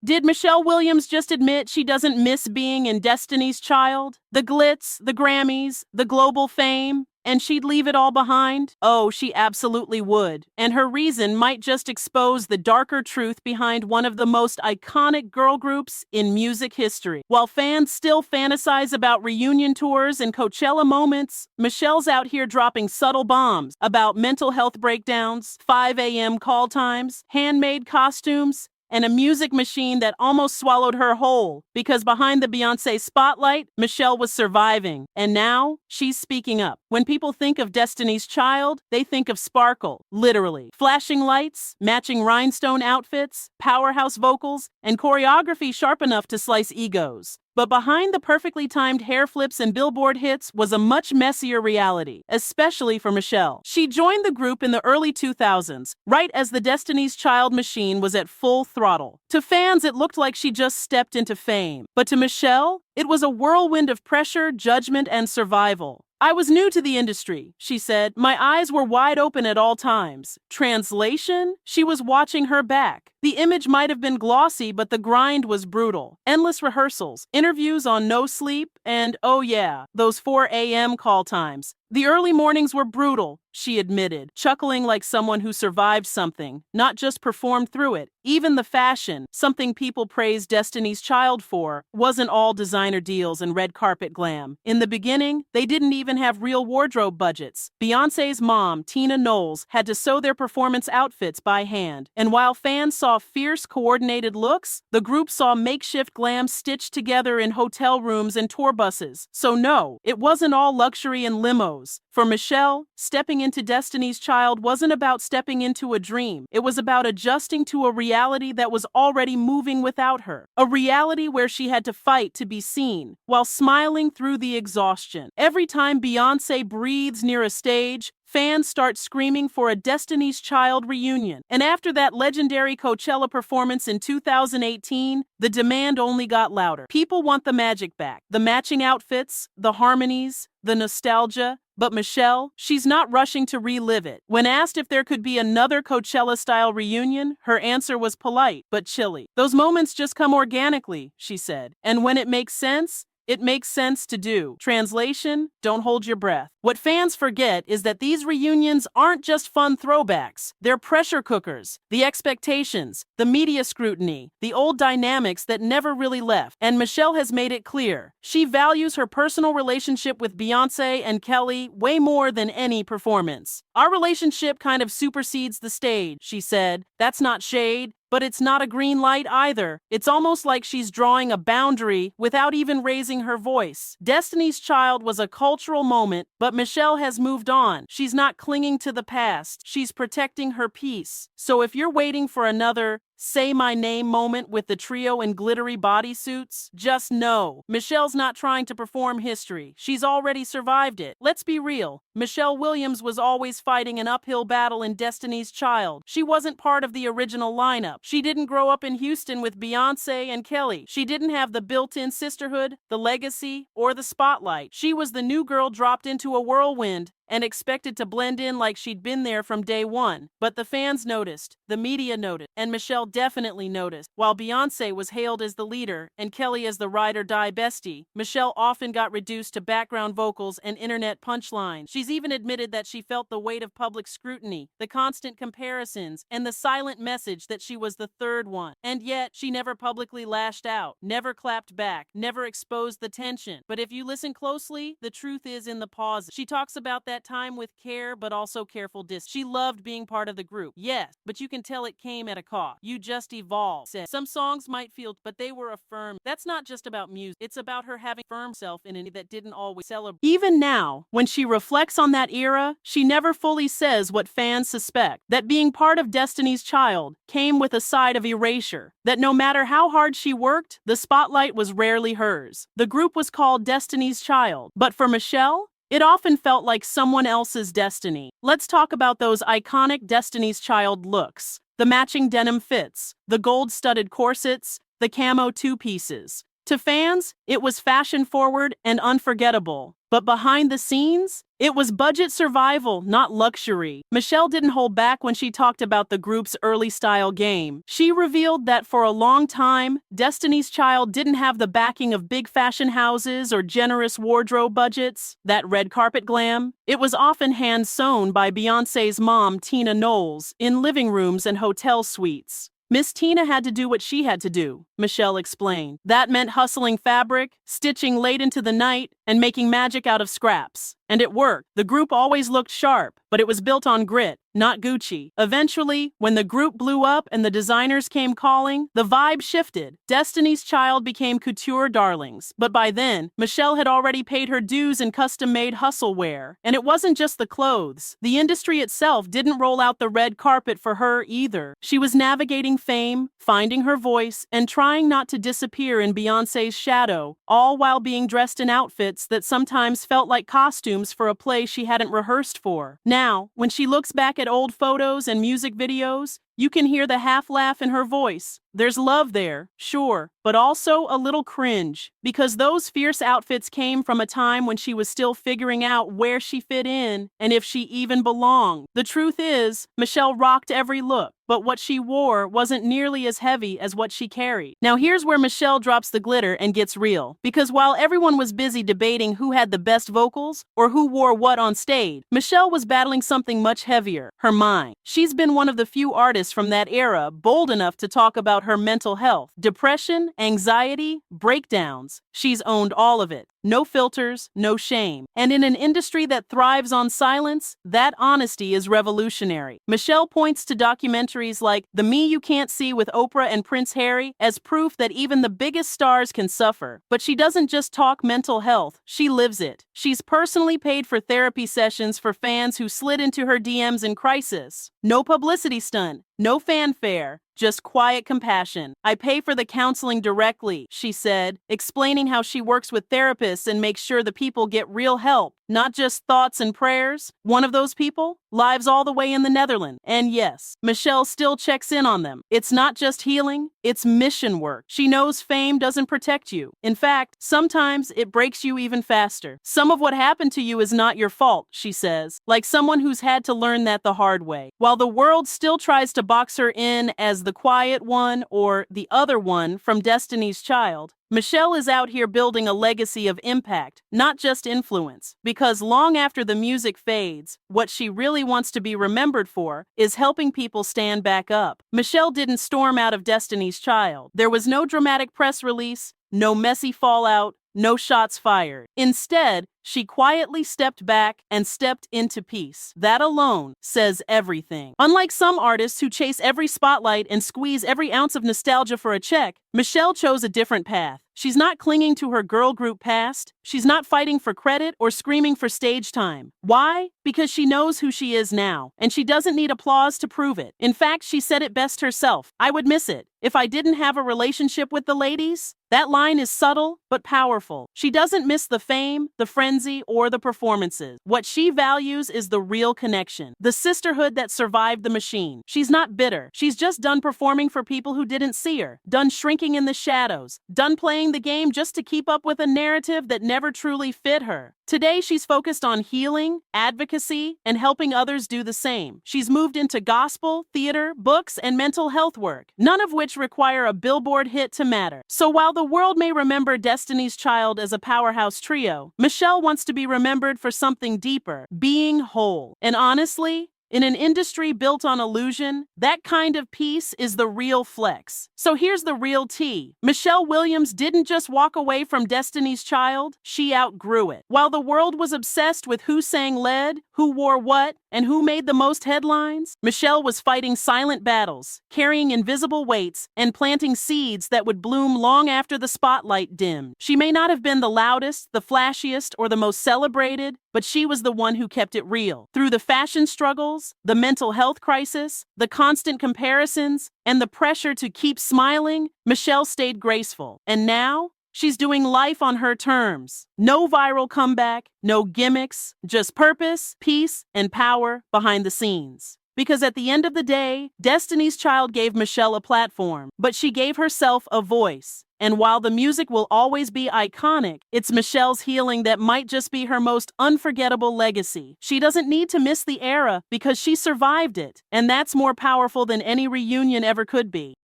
Did Michelle Williams just admit she doesn't miss being in Destiny's Child? The glitz, the Grammys, the global fame? And she'd leave it all behind? Oh, she absolutely would. And her reason might just expose the darker truth behind one of the most iconic girl groups in music history. While fans still fantasize about reunion tours and Coachella moments, Michelle's out here dropping subtle bombs about mental health breakdowns, 5 a.m. call times, handmade costumes, and a music machine that almost swallowed her whole, because behind the Beyoncé spotlight, Michelle was surviving. And now, she's speaking up. When people think of Destiny's Child, they think of sparkle, literally. Flashing lights, matching rhinestone outfits, powerhouse vocals, and choreography sharp enough to slice egos. But behind the perfectly timed hair flips and Billboard hits was a much messier reality, especially for Michelle. She joined the group in the early 2000s, right as the Destiny's Child machine was at full throttle. To fans, it looked like she just stepped into fame. But to Michelle, it was a whirlwind of pressure, judgment, and survival. I was new to the industry, she said. My eyes were wide open at all times. Translation? She was watching her back. The image might have been glossy, but the grind was brutal. Endless rehearsals, interviews on no sleep, and oh yeah, those 4 a.m. call times. The early mornings were brutal, she admitted, chuckling like someone who survived something, not just performed through it. Even the fashion, something people praise Destiny's Child for, wasn't all designer deals and red carpet glam. In the beginning, they didn't even have real wardrobe budgets. Beyoncé's mom, Tina Knowles, had to sew their performance outfits by hand. And while fans saw fierce, coordinated looks, the group saw makeshift glam stitched together in hotel rooms and tour buses. So no, it wasn't all luxury and limos. For Michelle, stepping into Destiny's Child wasn't about stepping into a dream. It was about adjusting to a reality that was already moving without her. A reality where she had to fight to be seen, while smiling through the exhaustion. Every time Beyoncé breathes near a stage, fans start screaming for a Destiny's Child reunion. And after that legendary Coachella performance in 2018, the demand only got louder. People want the magic back. The matching outfits, the harmonies, the nostalgia. But Michelle, she's not rushing to relive it. When asked if there could be another Coachella-style reunion, her answer was polite but chilly. Those moments just come organically, she said. And when it makes sense, it makes sense to do. Translation, don't hold your breath. What fans forget is that these reunions aren't just fun throwbacks. They're pressure cookers. The expectations, the media scrutiny, the old dynamics that never really left. And Michelle has made it clear. She values her personal relationship with Beyoncé and Kelly way more than any performance. Our relationship kind of supersedes the stage, she said. That's not shade. But it's not a green light either. It's almost like she's drawing a boundary without even raising her voice. Destiny's Child was a cultural moment, but Michelle has moved on. She's not clinging to the past. She's protecting her peace. So if you're waiting for another say my name moment with the trio in glittery bodysuits, just know, Michelle's not trying to perform history. She's already survived it. Let's be real. Michelle Williams was always fighting an uphill battle in Destiny's Child. She wasn't part of the original lineup. She didn't grow up in Houston with Beyoncé and Kelly. She didn't have the built-in sisterhood, the legacy, or the spotlight. She was the new girl dropped into a whirlwind and expected to blend in like she'd been there from day one. But the fans noticed, the media noticed, and Michelle definitely noticed. While Beyoncé was hailed as the leader and Kelly as the ride-or-die bestie, Michelle often got reduced to background vocals and internet punchlines. She's even admitted that she felt the weight of public scrutiny, the constant comparisons, and the silent message that she was the third one. And yet, she never publicly lashed out, never clapped back, never exposed the tension. But if you listen closely, the truth is in the pauses. She talks about that time with care, but also careful distance. She loved being part of the group, yes, but you can tell it came at a cost. You just evolved. Some songs might feel, but they were affirmed. That's not just about music. It's about her having firm self in it that didn't always celebrate. Even now, when she reflects on that era, she never fully says what fans suspect, that being part of Destiny's Child came with a side of erasure, that no matter how hard she worked, the spotlight was rarely hers. The group was called Destiny's Child, but for Michelle, it often felt like someone else's destiny. Let's talk about those iconic Destiny's Child looks. The matching denim fits, the gold-studded corsets, the camo two-pieces. To fans, it was fashion-forward and unforgettable. But behind the scenes, it was budget survival, not luxury. Michelle didn't hold back when she talked about the group's early style game. She revealed that for a long time, Destiny's Child didn't have the backing of big fashion houses or generous wardrobe budgets, that red carpet glam. It was often hand-sewn by Beyoncé's mom, Tina Knowles, in living rooms and hotel suites. Miss Tina had to do what she had to do, Michelle explained. That meant hustling fabric, stitching late into the night, and making magic out of scraps. And it worked. The group always looked sharp, but it was built on grit, not Gucci. Eventually, when the group blew up and the designers came calling, the vibe shifted. Destiny's Child became couture darlings. But by then, Michelle had already paid her dues in custom-made hustle wear. And it wasn't just the clothes. The industry itself didn't roll out the red carpet for her either. She was navigating fame, finding her voice, and trying not to disappear in Beyoncé's shadow, all while being dressed in outfits that sometimes felt like costumes for a play she hadn't rehearsed for. Now, when she looks back at old photos and music videos, you can hear the half laugh in her voice. There's love there, sure, but also a little cringe, because those fierce outfits came from a time when she was still figuring out where she fit in and if she even belonged. The truth is, Michelle rocked every look, but what she wore wasn't nearly as heavy as what she carried. Now here's where Michelle drops the glitter and gets real, because while everyone was busy debating who had the best vocals or who wore what on stage, Michelle was battling something much heavier, her mind. She's been one of the few artists from that era bold enough to talk about her mental health, depression, anxiety, breakdowns. She's owned all of it. No filters, no shame. And in an industry that thrives on silence, that honesty is revolutionary. Michelle points to documentaries like The Me You Can't See with Oprah and Prince Harry as proof that even the biggest stars can suffer. But she doesn't just talk mental health, she lives it. She's personally paid for therapy sessions for fans who slid into her DMs in crisis. No publicity stunt, no fanfare, just quiet compassion. I pay for the counseling directly, she said, explaining how she works with therapists and makes sure the people get real help, not just thoughts and prayers. One of those people lives all the way in the Netherlands. And yes, Michelle still checks in on them. It's not just healing, it's mission work. She knows fame doesn't protect you. In fact, sometimes it breaks you even faster. Some of what happened to you is not your fault, she says, like someone who's had to learn that the hard way. While the world still tries to box her in as the quiet one or the other one from Destiny's Child, Michelle is out here building a legacy of impact, not just influence. Because long after the music fades, what she really wants to be remembered for is helping people stand back up. Michelle didn't storm out of Destiny's Child. There was no dramatic press release, no messy fallout, no shots fired. Instead, she quietly stepped back and stepped into peace. That alone says everything. Unlike some artists who chase every spotlight and squeeze every ounce of nostalgia for a check, Michelle chose a different path. She's not clinging to her girl group past. She's not fighting for credit or screaming for stage time. Why? Because she knows who she is now, and she doesn't need applause to prove it. In fact, she said it best herself. I would miss it if I didn't have a relationship with the ladies. That line is subtle but powerful. She doesn't miss the fame, the frenzy, or the performances. What she values is the real connection, the sisterhood that survived the machine. She's not bitter. She's just done performing for people who didn't see her, done shrinking in the shadows, done playing the game just to keep up with a narrative that never truly fit her. Today, she's focused on healing, advocacy, and helping others do the same. She's moved into gospel, theater, books, and mental health work, none of which require a Billboard hit to matter. So while the world may remember Destiny's Child as a powerhouse trio, Michelle wants to be remembered for something deeper, being whole. And honestly, in an industry built on illusion, that kind of peace is the real flex. So here's the real tea. Michelle Williams didn't just walk away from Destiny's Child, she outgrew it. While the world was obsessed with who sang lead, who wore what, and who made the most headlines, Michelle was fighting silent battles, carrying invisible weights, and planting seeds that would bloom long after the spotlight dimmed. She may not have been the loudest, the flashiest, or the most celebrated, but she was the one who kept it real. Through the fashion struggles, the mental health crisis, the constant comparisons, and the pressure to keep smiling, Michelle stayed graceful. And now, she's doing life on her terms. No viral comeback, no gimmicks, just purpose, peace, and power behind the scenes. Because at the end of the day, Destiny's Child gave Michelle a platform, but she gave herself a voice. And while the music will always be iconic, it's Michelle's healing that might just be her most unforgettable legacy. She doesn't need to miss the era because she survived it, and that's more powerful than any reunion ever could be.